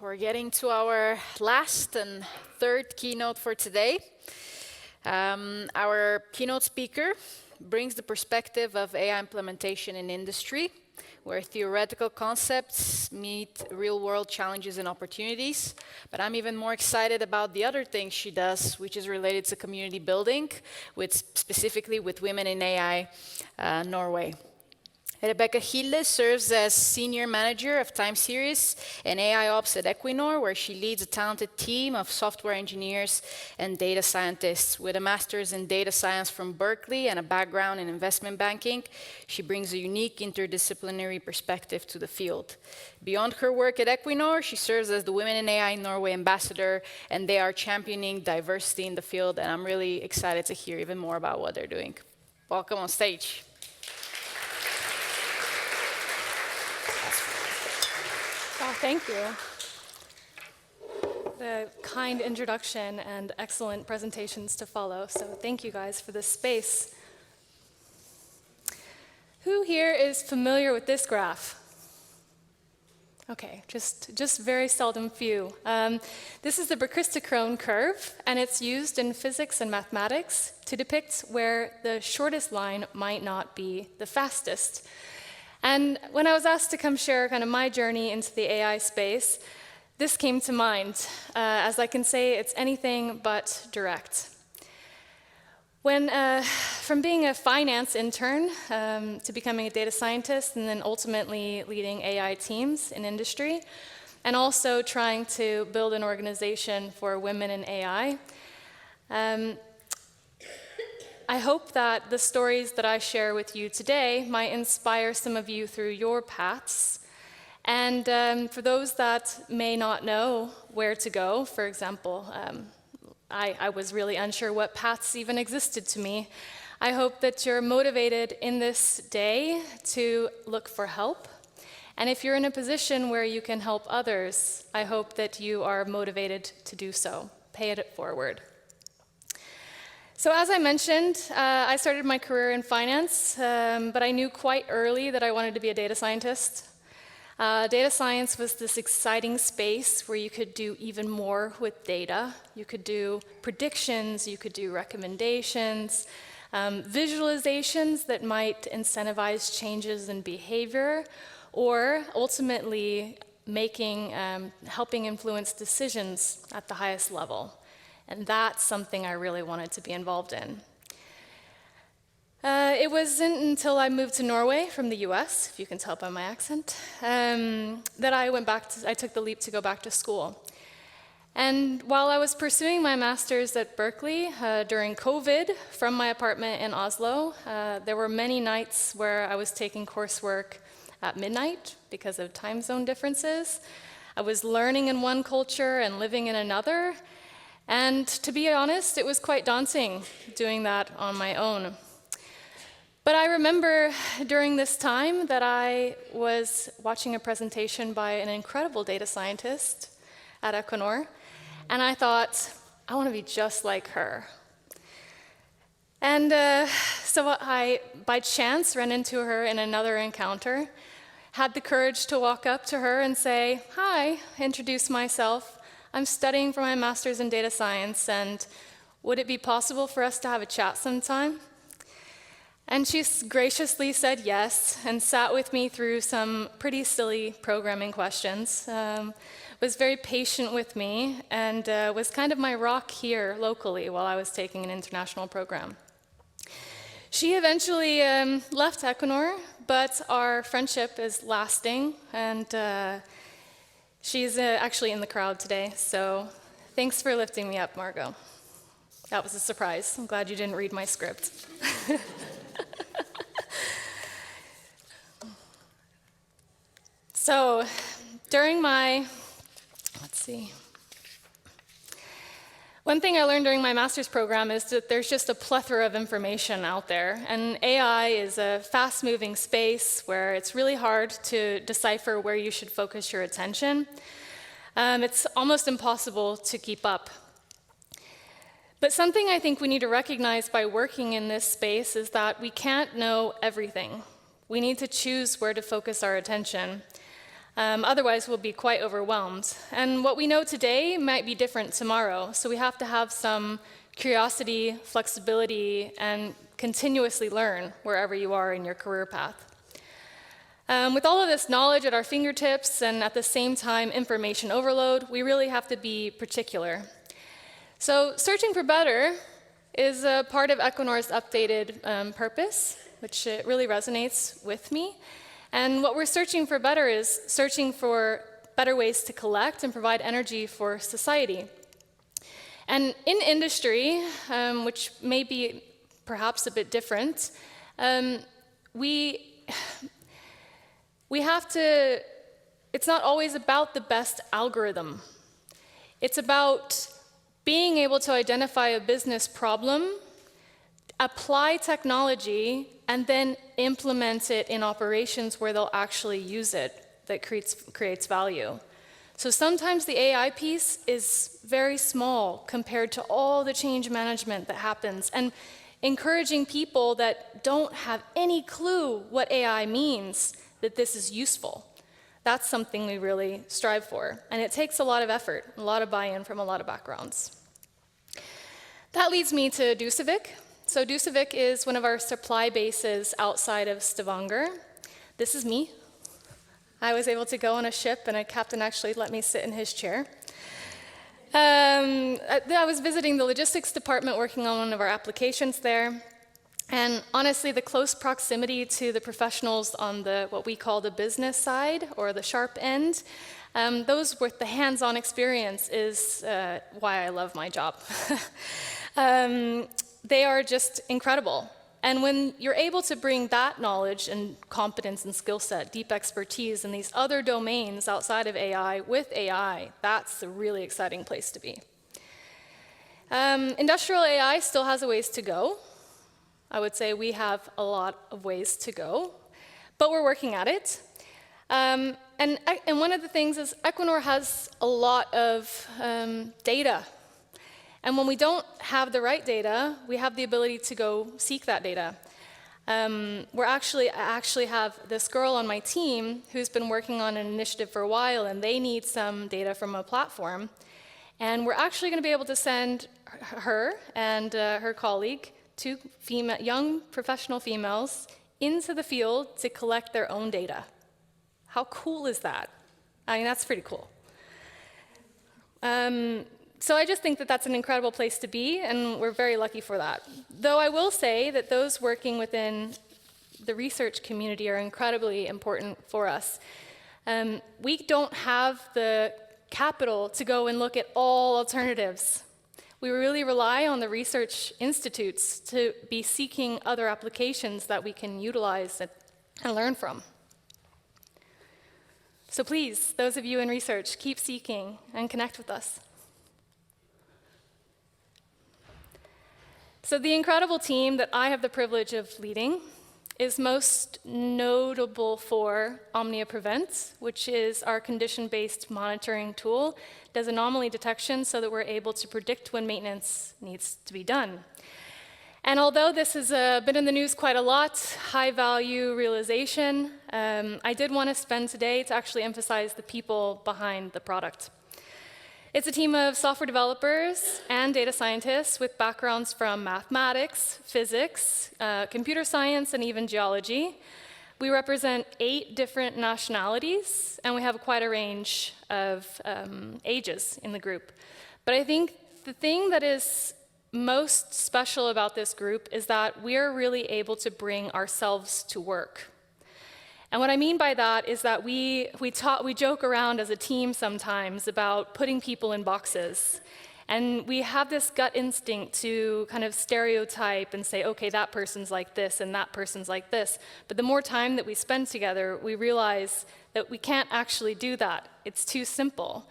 we're getting to our last and third keynote for today. Our keynote speaker brings the perspective of AI implementation in industry, where theoretical concepts meet real-world challenges and opportunities. But I'm even more excited about the other thing she does, which is related to community building, specifically with Women in AI Norway. Rebecca Hile serves as Senior Manager of Time Series and AI Ops at Equinor, where she leads a talented team of software engineers and data scientists. With a master's in data science from Berkeley and a background in investment banking, she brings a unique interdisciplinary perspective to the field. Beyond her work at Equinor, she serves as the Women in AI Norway ambassador, and they are championing diversity in the field, and I'm really excited to hear even more about what they're doing. Welcome on stage. Oh, thank you. The kind introduction and excellent presentations to follow, so thank you guys for this space. Who here is familiar with this graph? Okay, just very seldom few. This is the Brachistochrone curve, and it's used in physics and mathematics to depict where the shortest line might not be the fastest. And when I was asked to come share kind of my journey into the AI space, this came to mind. As I can say, it's anything but direct. From being a finance intern to becoming a data scientist and then ultimately leading AI teams in industry, and also trying to build an organization for women in AI, I hope that the stories that I share with you today might inspire some of you through your paths. And for those that may not know where to go, for example, I was really unsure what paths even existed to me. I hope that you're motivated in this day to look for help. And if you're in a position where you can help others, I hope that you are motivated to do so. Pay it forward. So as I mentioned, I started my career in finance, but I knew quite early that I wanted to be a data scientist. Data science was this exciting space where you could do even more with data. You could do predictions, you could do recommendations, visualizations that might incentivize changes in behavior, or ultimately helping influence decisions at the highest level. And that's something I really wanted to be involved in. It wasn't until I moved to Norway from the US, if you can tell by my accent, that I took the leap to go back to school. And while I was pursuing my master's at Berkeley during COVID from my apartment in Oslo, there were many nights where I was taking coursework at midnight because of time zone differences. I was learning in one culture and living in another. And to be honest, it was quite daunting doing that on my own. But I remember during this time that I was watching a presentation by an incredible data scientist at Equinor, and I thought, I want to be just like her. And so I, by chance, ran into her in another encounter, had the courage to walk up to her and say, "Hi," introduce myself. "I'm studying for my master's in data science, and would it be possible for us to have a chat sometime?" And she graciously said yes, and sat with me through some pretty silly programming questions, was very patient with me, and was kind of my rock here locally while I was taking an international program. She eventually left Equinor, but our friendship is lasting, and she's actually in the crowd today, so thanks for lifting me up, Margot. That was a surprise. I'm glad you didn't read my script. So, during my, one thing I learned during my master's program is that there's just a plethora of information out there, and AI is a fast-moving space where it's really hard to decipher where you should focus your attention. It's almost impossible to keep up. But something I think we need to recognize by working in this space is that we can't know everything. We need to choose where to focus our attention. Otherwise, we'll be quite overwhelmed. And what we know today might be different tomorrow, so we have to have some curiosity, flexibility, and continuously learn wherever you are in your career path. With all of this knowledge at our fingertips and at the same time information overload, we really have to be particular. So searching for better is a part of Equinor's updated purpose, which it really resonates with me. And what we're searching for better is searching for better ways to collect and provide energy for society. And in industry, which may be perhaps a bit different, we have to, it's not always about the best algorithm. It's about being able to identify a business problem, apply technology, and then implement it in operations where they'll actually use it that creates value. So sometimes the AI piece is very small compared to all the change management that happens, and encouraging people that don't have any clue what AI means that this is useful. That's something we really strive for, and it takes a lot of effort, a lot of buy-in from a lot of backgrounds. That leads me to Dusavik. So Dusavik is one of our supply bases outside of Stavanger. This is me. I was able to go on a ship, and a captain actually let me sit in his chair. I was visiting the logistics department working on one of our applications there. And honestly, the close proximity to the professionals on the what we call the business side, or the sharp end, those with the hands-on experience is why I love my job. They are just incredible. And when you're able to bring that knowledge and competence and skill set, deep expertise in these other domains outside of AI with AI, that's a really exciting place to be. Industrial AI still has a ways to go. I would say we have a lot of ways to go, but we're working at it. And one of the things is Equinor has a lot of data. And when we don't have the right data, we have the ability to go seek that data. I actually have this girl on my team who's been working on an initiative for a while, and they need some data from a platform. And we're actually going to be able to send her and her colleague, two young professional females, into the field to collect their own data. How cool is that? I mean, that's pretty cool. So I just think that that's an incredible place to be, and we're very lucky for that. Though I will say that those working within the research community are incredibly important for us. We don't have the capital to go and look at all alternatives. We really rely on the research institutes to be seeking other applications that we can utilize and learn from. So please, those of you in research, keep seeking and connect with us. So the incredible team that I have the privilege of leading is most notable for Omnia Prevents, which is our condition-based monitoring tool. It does anomaly detection so that we're able to predict when maintenance needs to be done. And although this has been in the news quite a lot, high-value realization, I did want to spend today to actually emphasize the people behind the product. It's a team of software developers and data scientists with backgrounds from mathematics, physics, computer science, and even geology. We represent 8 different nationalities, and we have quite a range of ages in the group. But I think the thing that is most special about this group is that we're really able to bring ourselves to work. And what I mean by that is that we joke around as a team sometimes about putting people in boxes. And we have this gut instinct to kind of stereotype and say, okay, that person's like this and that person's like this. But the more time that we spend together, we realize that we can't actually do that. It's too simple.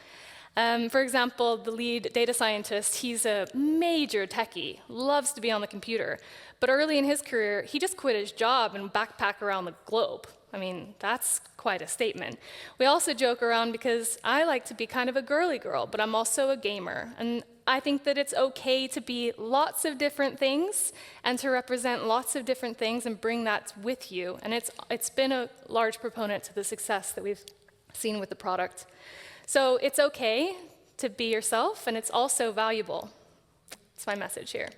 For example, the lead data scientist, he's a major techie, loves to be on the computer. But early in his career, he just quit his job and backpacked around the globe. I mean, that's quite a statement. We also joke around because I like to be kind of a girly girl, but I'm also a gamer. And I think that it's okay to be lots of different things and to represent lots of different things and bring that with you. And it's been a large proponent to the success that we've seen with the product. So it's okay to be yourself, and it's also valuable. That's my message here.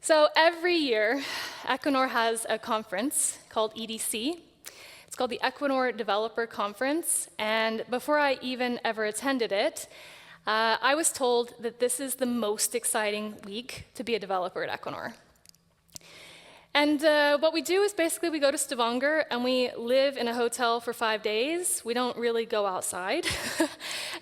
So every year, Equinor has a conference called EDC. It's called the Equinor Developer Conference, and before I even ever attended it, I was told that this is the most exciting week to be a developer at Equinor. And what we do is basically we go to Stavanger and we live in a hotel for 5 days. We don't really go outside.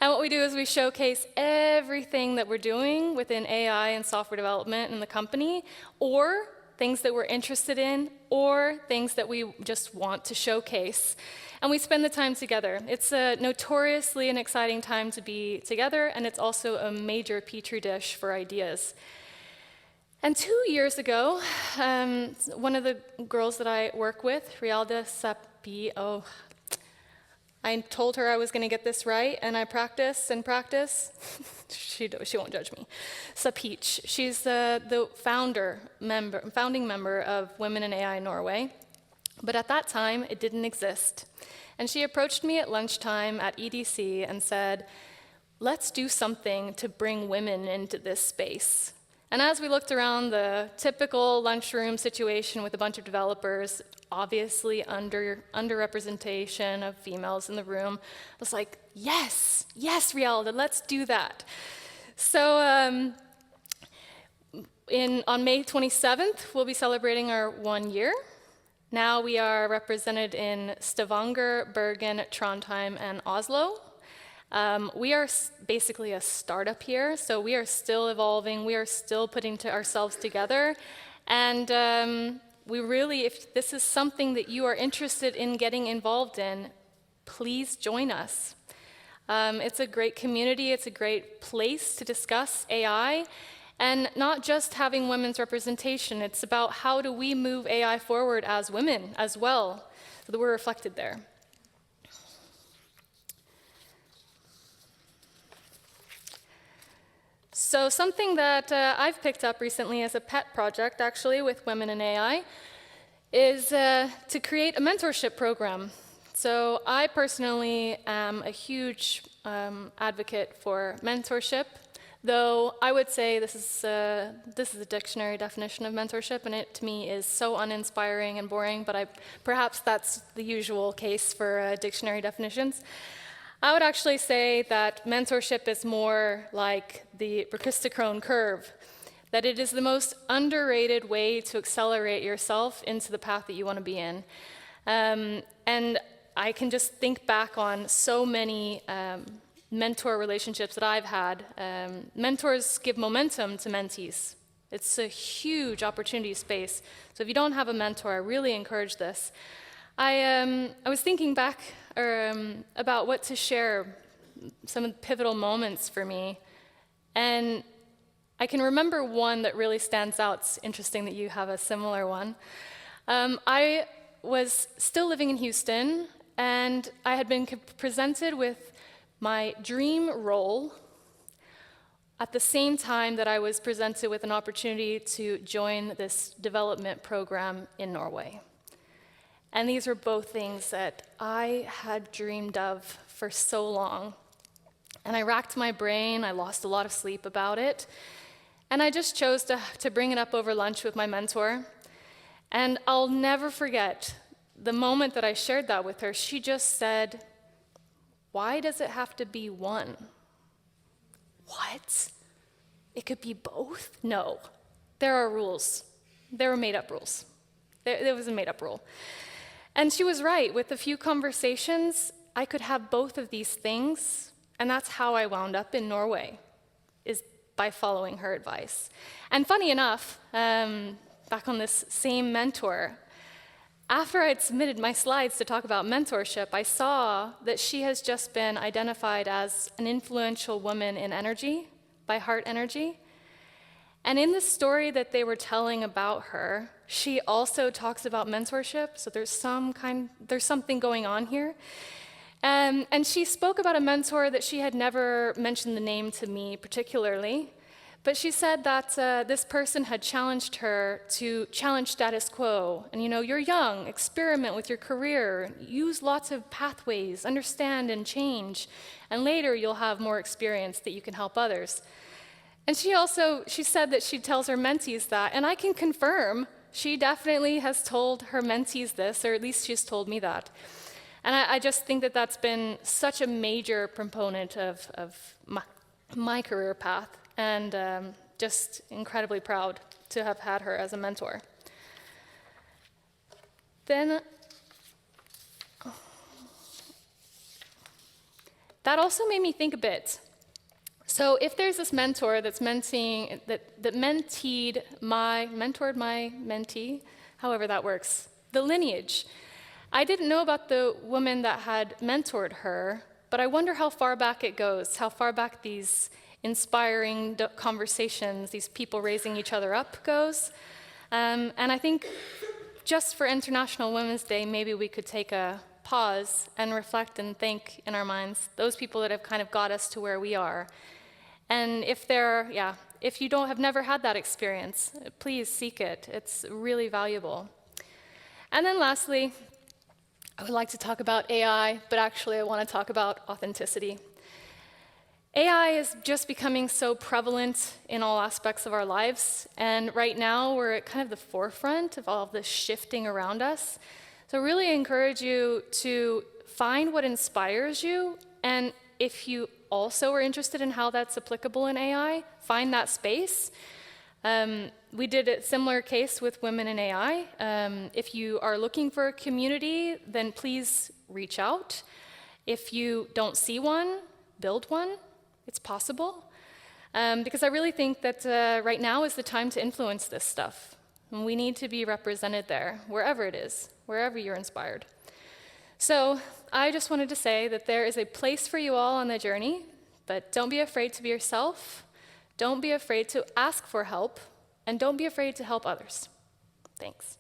And what we do is we showcase everything that we're doing within AI and software development in the company, or things that we're interested in, or things that we just want to showcase. And we spend the time together. It's notoriously an exciting time to be together, and it's also a major petri dish for ideas. And 2 years ago, one of the girls that I work with, Rialda Sapi, I told her I was going to get this right, and I practice and practice. She won't judge me. Sapic, she's the founding member of Women in AI Norway. But at that time, it didn't exist. And she approached me at lunchtime at EDC and said, let's do something to bring women into this space. And as we looked around the typical lunchroom situation with a bunch of developers, obviously underrepresentation of females in the room, I was like, yes, Rialda, let's do that. So on May 27th, we'll be celebrating our 1 year. Now we are represented in Stavanger, Bergen, Trondheim, and Oslo. We are basically a startup here, so we are still evolving, we are still putting ourselves together, and we really, if this is something that you are interested in getting involved in, please join us. It's a great community, it's a great place to discuss AI, and not just having women's representation, it's about how do we move AI forward as women as well, so that we're reflected there. So something that I've picked up recently as a pet project, actually, with Women in AI, is to create a mentorship program. So I personally am a huge advocate for mentorship, though I would say this is a dictionary definition of mentorship, and it, to me, is so uninspiring and boring, but perhaps that's the usual case for dictionary definitions. I would actually say that mentorship is more like the Brachistochrone curve, that it is the most underrated way to accelerate yourself into the path that you want to be in. And I can just think back on so many mentor relationships that I've had. Mentors give momentum to mentees. It's a huge opportunity space. So if you don't have a mentor, I really encourage this. I was thinking back about what to share, some of the pivotal moments for me. And I can remember one that really stands out. It's interesting that you have a similar one. I was still living in Houston, and I had been presented with my dream role at the same time that I was presented with an opportunity to join this development program in Norway. And these were both things that I had dreamed of for so long. And I racked my brain, I lost a lot of sleep about it. And I just chose to bring it up over lunch with my mentor. And I'll never forget the moment that I shared that with her. She just said, "Why does it have to be one?" What? It could be both? No. There are rules. There were made-up rules. There was a made-up rule. And she was right. With a few conversations, I could have both of these things, and that's how I wound up in Norway, is by following her advice. And funny enough, back on this same mentor, after I'd submitted my slides to talk about mentorship, I saw that she has just been identified as an influential woman in energy by Heart Energy. And in the story that they were telling about her, she also talks about mentorship, so there's something going on here. And she spoke about a mentor that she had never mentioned the name to me particularly, But she said that this person had challenged her to challenge status quo. And you're young, experiment with your career, use lots of pathways, understand and change. And later you'll have more experience that you can help others. And she said that she tells her mentees that, and I can confirm she definitely has told her mentees this, or at least she's told me that. And I just think that that's been such a major proponent of my career path, and just incredibly proud to have had her as a mentor. Then, that also made me think a bit. So if there's this mentor that's mentored my mentee, however that works, the lineage. I didn't know about the woman that had mentored her, but I wonder how far back it goes, how far back these inspiring conversations, these people raising each other up goes. And I think just for International Women's Day, maybe we could take a pause and reflect and think in our minds those people that have kind of got us to where we are. And if you have never had that experience, please seek it. It's really valuable. And then lastly, I would like to talk about AI, but actually I want to talk about authenticity. AI is just becoming so prevalent in all aspects of our lives, and right now we're at kind of the forefront of all of this shifting around us. So I really encourage you to find what inspires you, and if you also are interested in how that's applicable in AI, find that space. We did a similar case with Women in AI. If you are looking for a community, then please reach out. If you don't see one, build one. It's possible. Because I really think that right now is the time to influence this stuff. And we need to be represented there, wherever it is, wherever you're inspired. So I just wanted to say that there is a place for you all on the journey, but don't be afraid to be yourself. Don't be afraid to ask for help, and don't be afraid to help others. Thanks.